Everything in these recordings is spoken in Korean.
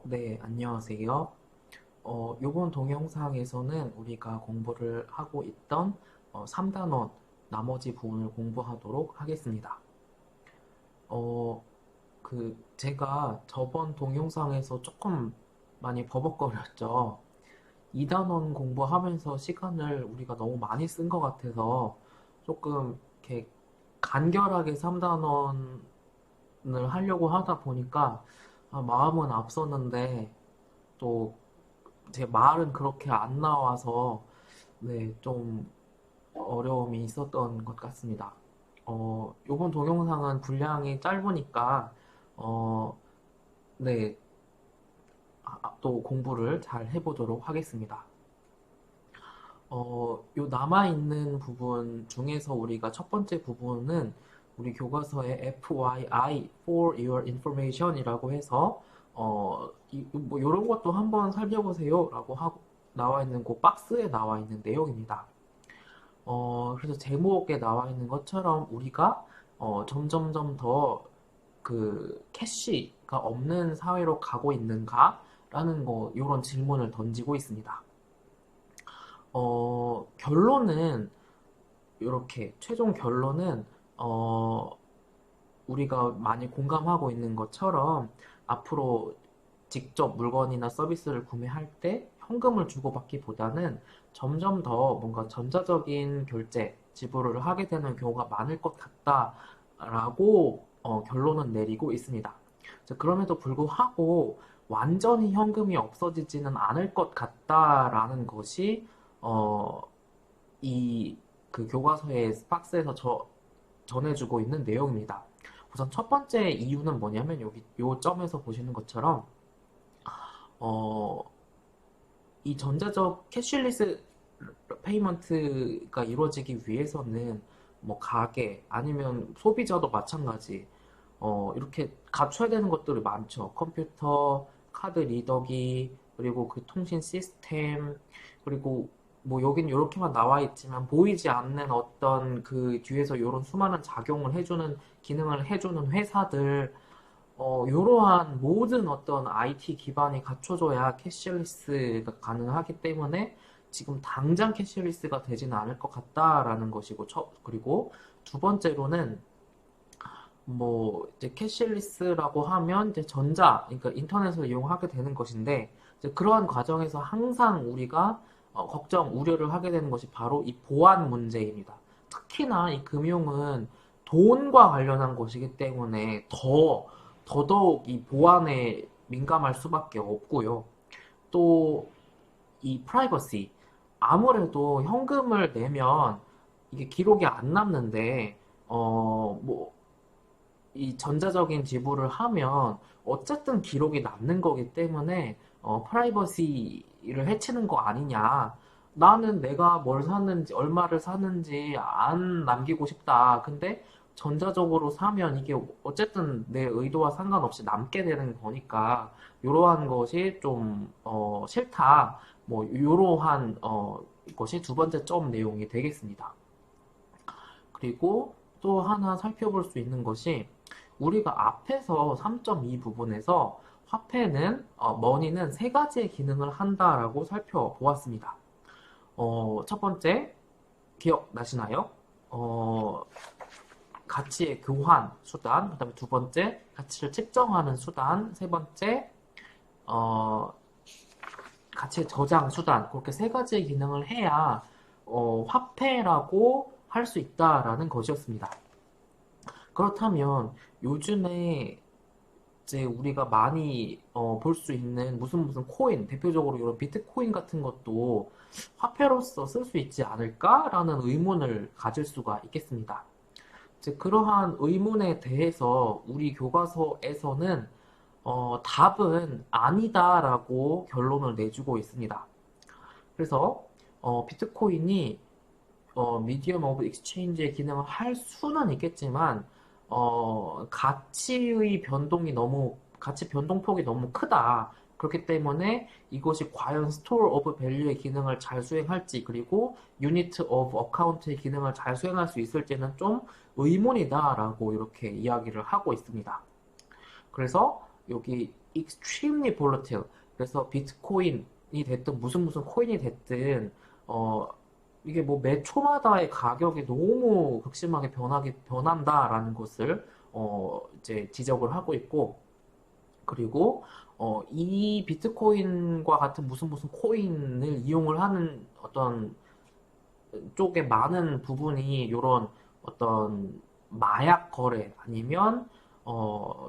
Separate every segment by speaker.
Speaker 1: 네, 안녕하세요. 이번 동영상에서는 우리가 공부를 하고 있던 3단원 나머지 부분을 공부하도록 하겠습니다. 어, 제가 저번 동영상에서 조금 많이 버벅거렸죠. 2단원 공부하면서 시간을 우리가 너무 많이 쓴 것 같아서 조금 이렇게 간결하게 3단원을 하려고 하다 보니까 마음은 앞섰는데 또 제 말은 그렇게 안 나와서 네, 좀 어려움이 있었던 것 같습니다. 요번 동영상은 분량이 짧으니까 어, 네, 또 공부를 잘 해보도록 하겠습니다. 요 남아있는 부분 중에서 우리가 첫 번째 부분은 우리 교과서에 FYI, for your information이라고 해서, 뭐, 요런 것도 한번 살펴보세요. 라고 하고, 나와 있는 그 박스에 나와 있는 내용입니다. 그래서 제목에 나와 있는 것처럼 우리가, 점점점 더 캐시가 없는 사회로 가고 있는가? 라는 요런 질문을 던지고 있습니다. 결론은 이렇게 최종 결론은 어, 우리가 많이 공감하고 있는 것처럼 앞으로 직접 물건이나 서비스를 구매할 때 현금을 주고받기보다는 점점 더 뭔가 전자적인 결제, 지불을 하게 되는 경우가 많을 것 같다라고 결론은 내리고 있습니다. 자, 그럼에도 불구하고 완전히 현금이 없어지지는 않을 것 같다라는 것이 어, 이 교과서의 박스에서 전해주고 있는 내용입니다. 우선 첫 번째 이유는 뭐냐면 여기 요 점에서 보시는 것처럼 어, 이 전자적 캐시리스 페이먼트가 이루어지기 위해서는 뭐 가게 아니면 소비자도 마찬가지 이렇게 갖춰야 되는 것들이 많죠. 컴퓨터, 카드 리더기, 그리고 그 통신 시스템, 그리고 뭐 여긴 이렇게만 나와 있지만 보이지 않는 어떤 그 뒤에서 이런 수많은 작용을 해주는 기능을 해주는 회사들, 이러한 모든 어떤 IT 기반이 갖춰져야 캐시리스가 가능하기 때문에 지금 당장 캐시리스가 되지는 않을 것 같다라는 것이고, 그리고 두 번째로는 뭐 이제 캐시리스라고 하면 이제 그러니까 인터넷을 이용하게 되는 것인데 이제 그러한 과정에서 항상 우리가 걱정, 우려를 하게 되는 것이 바로 이 보안 문제입니다. 특히나 이 금융은 돈과 관련한 것이기 때문에 더더욱 이 보안에 민감할 수밖에 없고요. 또 이 프라이버시, 아무래도 현금을 내면 이게 기록이 안 남는데 뭐 이 전자적인 지불을 하면 어쨌든 기록이 남는 거기 때문에 프라이버시를 해치는 거 아니냐. 나는 내가 뭘 샀는지, 얼마를 샀는지 안 남기고 싶다. 근데 전자적으로 사면 이게 어쨌든 내 의도와 상관없이 남게 되는 거니까 이러한 것이 좀 싫다. 뭐 이러한 것이 두 번째 점 내용이 되겠습니다. 그리고 또 하나 살펴볼 수 있는 것이 우리가 앞에서 3.2 부분에서 화폐는, 머니는 세 가지의 기능을 한다라고 살펴보았습니다. 첫 번째, 기억나시나요? 어, 가치의 교환 수단, 그 다음에 두 번째, 가치를 측정하는 수단, 세 번째, 어, 가치의 저장 수단, 그렇게 세 가지의 기능을 해야, 화폐라고 할 수 있다라는 것이었습니다. 그렇다면 요즘에 이제 우리가 많이 볼 수 있는 무슨 코인, 대표적으로 이런 비트코인 같은 것도 화폐로서 쓸 수 있지 않을까라는 의문을 가질 수가 있겠습니다. 이제 그러한 의문에 대해서 우리 교과서에서는 답은 아니다라고 결론을 내주고 있습니다. 그래서 비트코인이 미디엄 오브 익스체인지의 기능을 할 수는 있겠지만 가치 변동폭이 너무 크다. 그렇기 때문에 이것이 과연 스토어 오브 밸류의 기능을 잘 수행할지, 그리고 유니트 오브 어카운트의 기능을 잘 수행할 수 있을지는 좀 의문이다라고 이렇게 이야기를 하고 있습니다. 그래서 여기 extremely volatile. 그래서 비트코인이 됐든 무슨 코인이 됐든 어, 이게 뭐 매 초마다의 가격이 너무 극심하게 변한다라는 것을 이제 지적을 하고 있고, 그리고 이 비트코인과 같은 무슨 코인을 이용을 하는 어떤 쪽에 많은 부분이 이런 어떤 마약 거래 아니면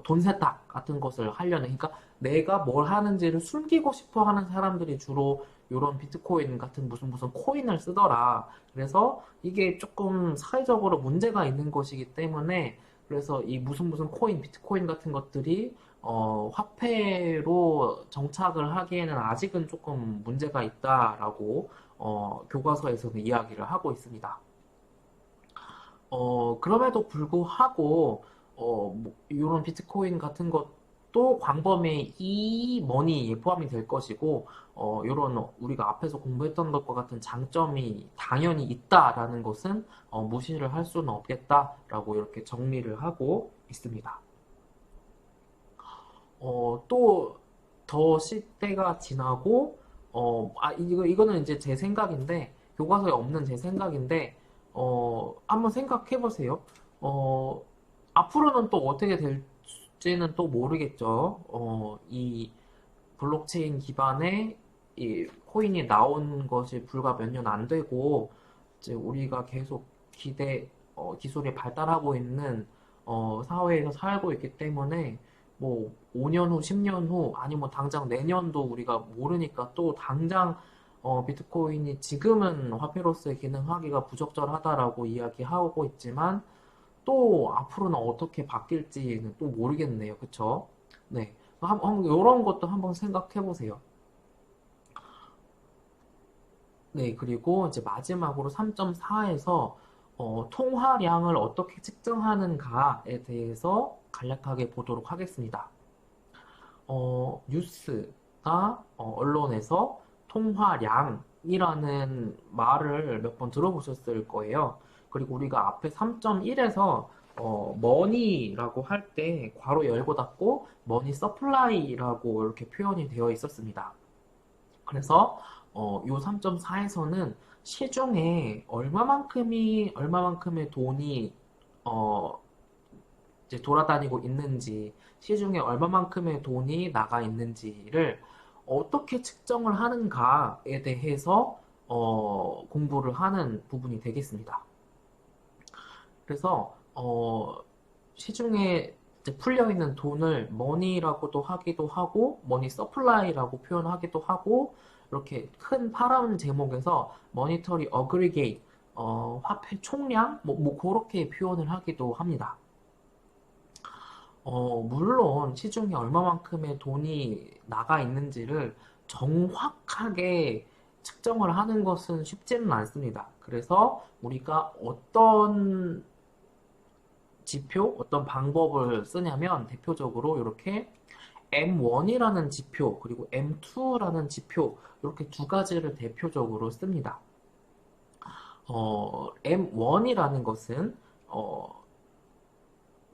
Speaker 1: 돈 세탁 같은 것을 하려는, 그러니까 내가 뭘 하는지를 숨기고 싶어 하는 사람들이 주로 이런 비트코인 같은 무슨 코인을 쓰더라. 그래서 이게 조금 사회적으로 문제가 있는 것이기 때문에, 그래서 이 무슨 코인, 비트코인 같은 것들이 화폐로 정착을 하기에는 아직은 조금 문제가 있다라고 교과서에서는 이야기를 하고 있습니다. 그럼에도 불구하고, 이런 비트코인 같은 것도 광범위의 이 머니에 포함이 될 것이고, 이런 우리가 앞에서 공부했던 것과 같은 장점이 당연히 있다라는 것은 무시를 할 수는 없겠다라고 이렇게 정리를 하고 있습니다. 또 더 시대가 지나고, 이거는 이제 제 생각인데, 교과서에 없는 제 생각인데, 한번 생각해 보세요. 어, 앞으로는 또 어떻게 될지는 또 모르겠죠. 이 블록체인 기반의 이 코인이 나온 것이 불과 몇 년 안 되고, 이제 우리가 계속 기술이 발달하고 있는 사회에서 살고 있기 때문에, 뭐 5년 후, 10년 후, 아니 뭐 당장 내년도 우리가 모르니까, 또 당장 비트코인이 지금은 화폐로서의 기능하기가 부적절하다라고 이야기하고 있지만, 또 앞으로는 어떻게 바뀔지는 또 모르겠네요. 그쵸? 네. 이런 것도 한번 생각해 보세요. 네, 그리고 이제 마지막으로 3.4에서 통화량을 어떻게 측정하는가에 대해서 간략하게 보도록 하겠습니다. 뉴스나 언론에서 통화량이라는 말을 몇 번 들어보셨을 거예요. 그리고 우리가 앞에 3.1에서 머니라고 할 때 괄호 열고 닫고 머니 서플라이라고 이렇게 표현이 되어 있었습니다. 그래서 요 3.4에서는 시중에 얼마만큼의 돈이 어, 이제 돌아다니고 있는지, 시중에 얼마만큼의 돈이 나가 있는지를 어떻게 측정을 하는가에 대해서 공부를 하는 부분이 되겠습니다. 그래서 시중에 이제 풀려 있는 돈을 머니라고도 하기도 하고, 머니 서플라이라고 표현하기도 하고, 이렇게 큰 파란 제목에서 머니터리 어그리게이트, 화폐 총량, 뭐 그렇게 표현을 하기도 합니다. 물론 시중에 얼마만큼의 돈이 나가 있는지를 정확하게 측정을 하는 것은 쉽지는 않습니다. 그래서 우리가 어떤 지표, 어떤 방법을 쓰냐면, 대표적으로 이렇게 M1이라는 지표, 그리고 M2라는 지표, 이렇게 두 가지를 대표적으로 씁니다. M1이라는 것은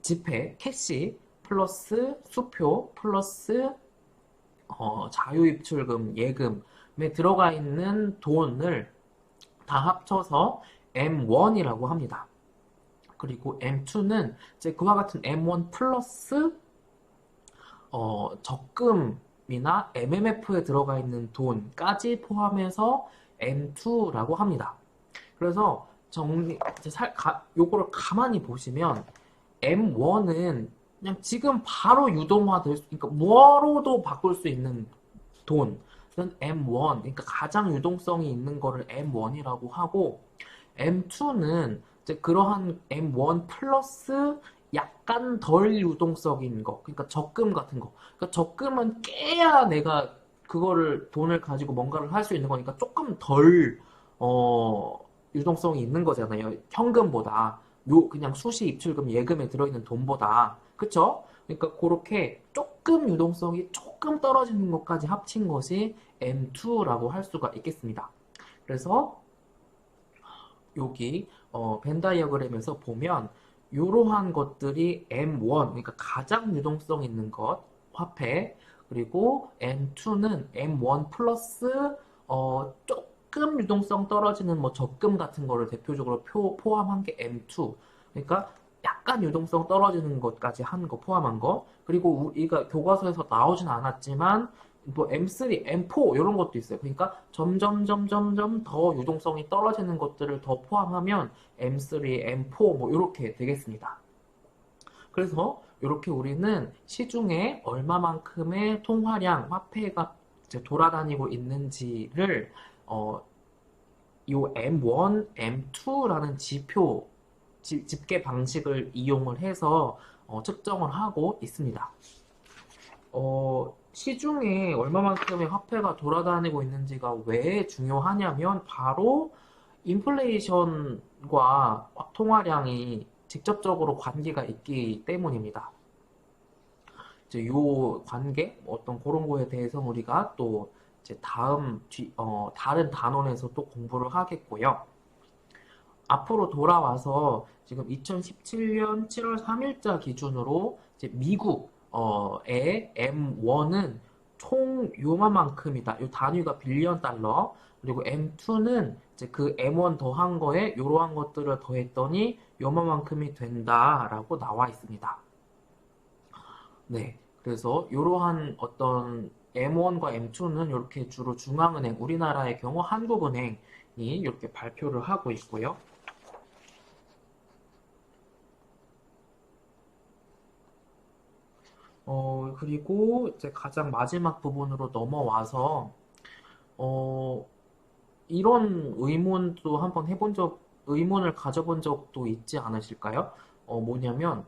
Speaker 1: 지폐, 캐시, 플러스 수표, 플러스 자유입출금, 예금에 들어가 있는 돈을 다 합쳐서 M1이라고 합니다. 그리고 M2는 이제 그와 같은 M1 플러스 적금이나 MMF에 들어가 있는 돈까지 포함해서 M2라고 합니다. 그래서 요거를 가만히 보시면, M1은 그냥 지금 바로 유동화될 수, 그러니까 뭐로도 바꿀 수 있는 돈은 M1, 그러니까 가장 유동성이 있는 거를 M1이라고 하고, M2는 이제 그러한 M1 플러스 약간 덜 유동성인 거, 그러니까 적금 같은 거. 그러니까 적금은 깨야 내가 그거를 돈을 가지고 뭔가를 할 수 있는 거니까 조금 덜 유동성이 있는 거잖아요. 현금보다. 그냥 수시 입출금 예금에 들어있는 돈보다. 그쵸? 그러니까 그렇게 조금 유동성이 조금 떨어지는 것까지 합친 것이 M2라고 할 수가 있겠습니다. 그래서 여기 벤 다이어그램에서 보면 이러한 것들이 M1, 그러니까 가장 유동성 있는 것, 화폐, 그리고 M2는 M1 플러스 조금 유동성 떨어지는 뭐 적금 같은 거를 대표적으로 포함한 게 M2. 그러니까 약간 유동성 떨어지는 것까지 한 거 포함한 거. 그리고 우리가 교과서에서 나오진 않았지만 뭐 M3, M4 이런 것도 있어요. 그러니까 점점 더 유동성이 떨어지는 것들을 더 포함하면 M3, M4 뭐 이렇게 되겠습니다. 그래서 이렇게 우리는 시중에 얼마만큼의 통화량, 화폐가 이제 돌아다니고 있는지를 요 M1, M2라는 지표, 집계 방식을 이용을 해서 측정을 하고 있습니다. 시중에 얼마만큼의 화폐가 돌아다니고 있는지가 왜 중요하냐면 바로 인플레이션과 통화량이 직접적으로 관계가 있기 때문입니다. 이제 요 관계, 어떤 그런 거에 대해서 우리가 또 이제 다른 단원에서 또 공부를 하겠고요. 앞으로 돌아와서 지금 2017년 7월 3일자 기준으로 이제 미국의 M1은 총 요만큼이다. 요 단위가 빌리언 달러. 그리고 M2는 이제 그 M1 더한 거에 이러한 것들을 더했더니 요만큼이 된다라고 나와 있습니다. 네. 그래서 이러한 어떤 M1과 M2는 이렇게 주로 중앙은행, 우리나라의 경우 한국은행이 이렇게 발표를 하고 있고요. 그리고 이제 가장 마지막 부분으로 넘어와서, 어, 이런 의문을 가져본 적도 있지 않으실까요? 뭐냐면,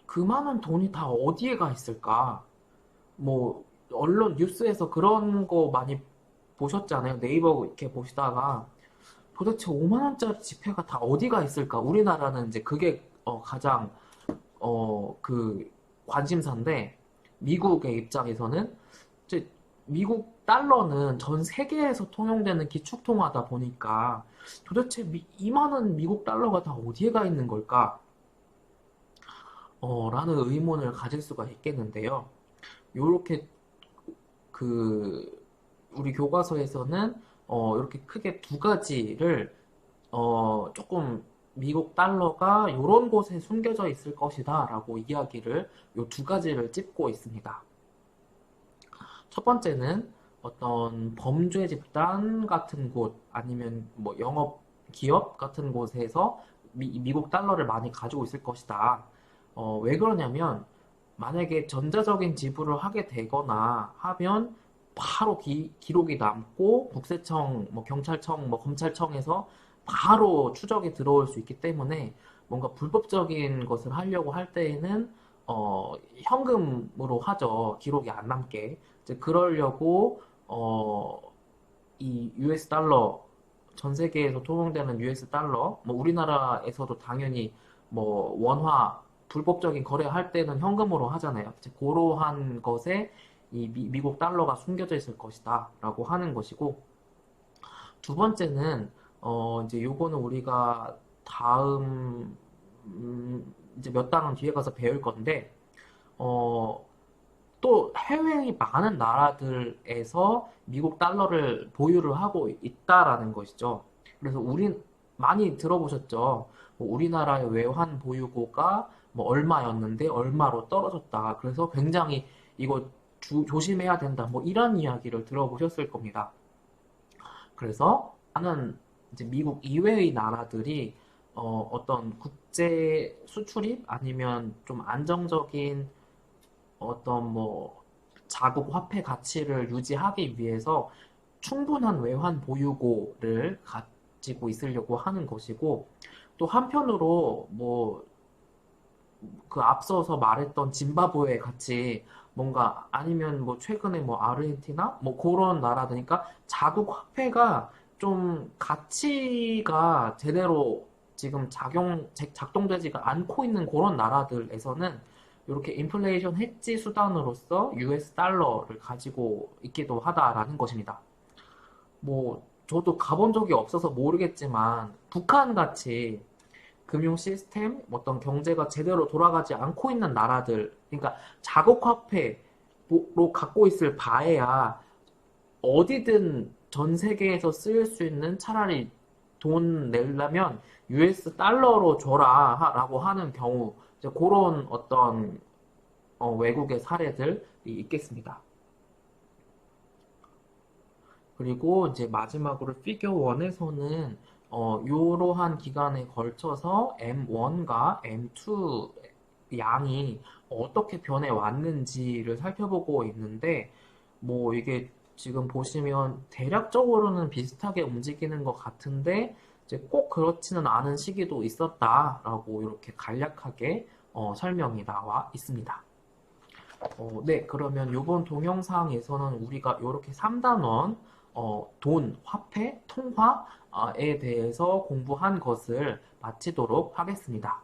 Speaker 1: 그 많은 돈이 다 어디에 가 있을까? 뭐, 언론 뉴스에서 그런 거 많이 보셨잖아요. 네이버 이렇게 보시다가, 도대체 5만 원짜리 지폐가 다 어디가 있을까? 우리나라는 이제 그게 가장 그 관심사인데 미국의 입장에서는 이제 미국 달러는 전 세계에서 통용되는 기축통화다 보니까 도대체 이 많은 미국 달러가 다 어디에 가 있는 걸까? 라는 의문을 가질 수가 있겠는데요. 요렇게 그 우리 교과서에서는 이렇게 크게 두 가지를 조금 미국 달러가 요런 곳에 숨겨져 있을 것이다 라고 이야기를 요 두 가지를 찝고 있습니다. 첫 번째는 어떤 범죄 집단 같은 곳 아니면 뭐 영업 기업 같은 곳에서 미국 달러를 많이 가지고 있을 것이다. 왜 그러냐면 만약에 전자적인 지불을 하게 되거나 하면 바로 기록이 남고 국세청, 뭐 경찰청, 뭐 검찰청에서 바로 추적이 들어올 수 있기 때문에 뭔가 불법적인 것을 하려고 할 때에는 현금으로 하죠. 기록이 안 남게. 이제 그러려고 이 US 달러 전 세계에서 통용되는 US 달러 뭐 우리나라에서도 당연히 뭐 원화 불법적인 거래할 때는 현금으로 하잖아요. 이제 그러한 것에 이 미국 달러가 숨겨져 있을 것이다 라고 하는 것이고 두 번째는 이제 요거는 우리가 다음 이제 몇 단원 뒤에 가서 배울 건데 어, 또 해외의 많은 나라들에서 미국 달러를 보유를 하고 있다라는 것이죠. 그래서 많이 들어보셨죠? 뭐 우리나라의 외환 보유고가 뭐 얼마였는데 얼마로 떨어졌다. 그래서 굉장히 이거 조심해야 된다. 뭐 이런 이야기를 들어보셨을 겁니다. 그래서 하는 이제 미국 이외의 나라들이 어떤 국제 수출입 아니면 좀 안정적인 어떤 뭐 자국 화폐 가치를 유지하기 위해서 충분한 외환 보유고를 가지고 있으려고 하는 것이고 또 한편으로 뭐 그 앞서서 말했던 짐바브웨 같이 뭔가 아니면 뭐 최근에 뭐 아르헨티나 뭐 그런 나라들니까 자국 화폐가 좀 가치가 제대로 지금 작동되지가 않고 있는 그런 나라들에서는 이렇게 인플레이션 해지 수단으로서 US 달러를 가지고 있기도 하다라는 것입니다. 뭐 저도 가본 적이 없어서 모르겠지만 북한 같이 금융 시스템, 어떤 경제가 제대로 돌아가지 않고 있는 나라들, 그러니까 자국 화폐로 갖고 있을 바에야 어디든 전 세계에서 쓰일 수 있는 차라리 돈 내려면 US 달러로 줘라 라고 하는 경우 이제 그런 어떤 외국의 사례들이 있겠습니다. 그리고 이제 마지막으로 피겨 1에서는 이러한 기간에 걸쳐서 M1과 M2 양이 어떻게 변해 왔는지를 살펴보고 있는데 뭐 이게 지금 보시면 대략적으로는 비슷하게 움직이는 것 같은데 이제 꼭 그렇지는 않은 시기도 있었다라고 이렇게 간략하게 설명이 나와 있습니다. 네, 그러면 이번 동영상에서는 우리가 이렇게 3단원 돈, 화폐, 통화에 대해서 공부한 것을 마치도록 하겠습니다.